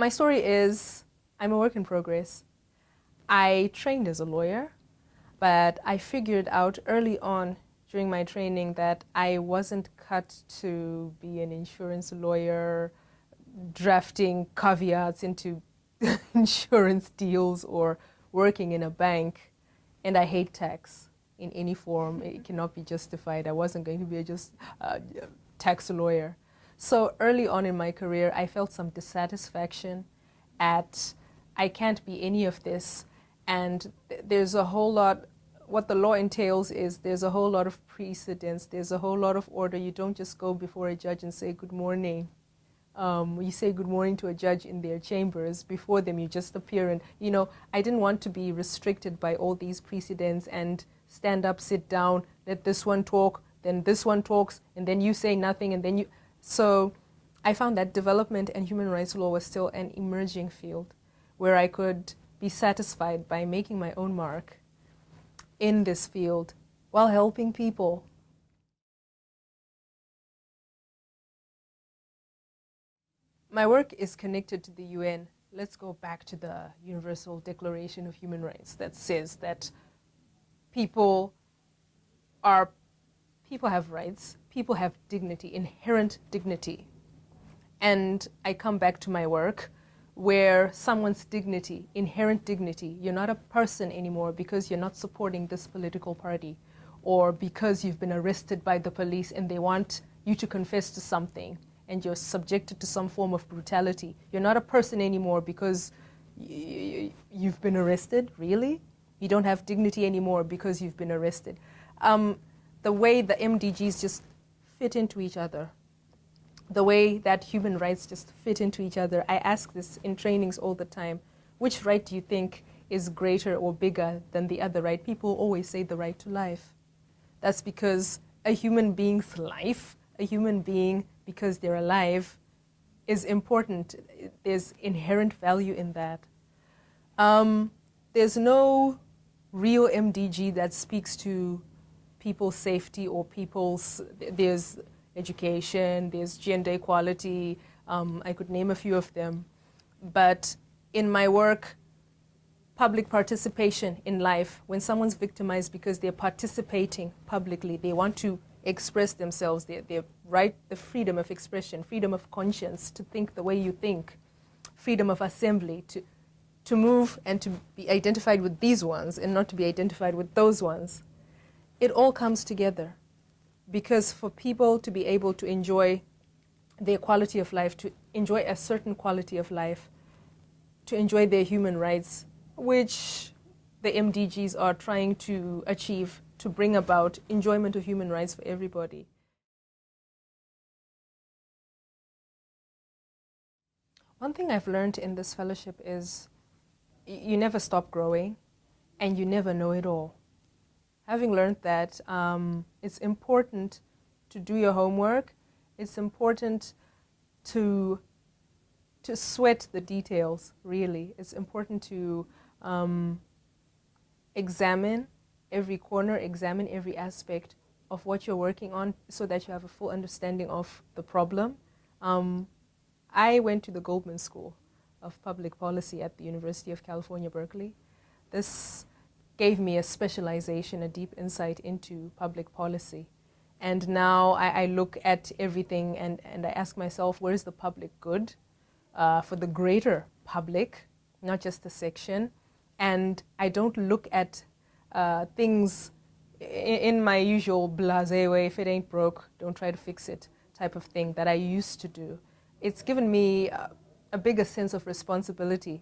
My story is, I'm a work in progress. I trained as a lawyer, but I figured out early on during my training that I wasn't cut to be an insurance lawyer, drafting caveats into insurance deals or working in a bank. And I hate tax in any form. It cannot be justified. I wasn't going to be a tax lawyer. So early on in my career, I felt some dissatisfaction at I can't be any of this. And there's a whole lot, what the law entails is there's a whole lot of precedence, there's a whole lot of order. You don't just go before a judge and say good morning. You say good morning to a judge in their chambers. Before them, you just appear. And, you know, I didn't want to be restricted by all these precedents and stand up, sit down, let this one talk, then this one talks, and then you say nothing, and then you... So I found that development and human rights law was still an emerging field where I could be satisfied by making my own mark in this field while helping people. My work is connected to the UN. Let's go back to the Universal Declaration of Human Rights that says that people have rights, people have dignity, inherent dignity. And I come back to my work where someone's dignity, inherent dignity, you're not a person anymore because you're not supporting this political party, or because you've been arrested by the police and they want you to confess to something and you're subjected to some form of brutality. You're not a person anymore because you've been arrested, really? You don't have dignity anymore because you've been arrested. The way the MDGs just fit into each other, the way that human rights just fit into each other. I ask this in trainings all the time. Which right do you think is greater or bigger than the other right? People always say the right to life. That's because a human being's life, a human being, because they're alive, is important. There's inherent value in that. There's no real MDG that speaks to people's safety or people's, there's education, there's gender equality, I could name a few of them. But in my work, public participation in life, when someone's victimized because they're participating publicly, they want to express themselves, their right, the freedom of expression, freedom of conscience, to think the way you think, freedom of assembly, to move and to be identified with these ones and not to be identified with those ones. It all comes together. Because for people to be able to enjoy their quality of life, to enjoy a certain quality of life, to enjoy their human rights, which the MDGs are trying to achieve, to bring about enjoyment of human rights for everybody. One thing I've learned in this fellowship is you never stop growing and you never know it all. Having learned that, it's important to do your homework. It's important to sweat the details, really. It's important to examine every corner, examine every aspect of what you're working on so that you have a full understanding of the problem. I went to the Goldman School of Public Policy at the University of California, Berkeley. This gave me a specialization, a deep insight into public policy. And now I look at everything and I ask myself, where's the public good for the greater public, not just the section? And I don't look at things in my usual blasé way, if it ain't broke, don't try to fix it type of thing that I used to do. It's given me a bigger sense of responsibility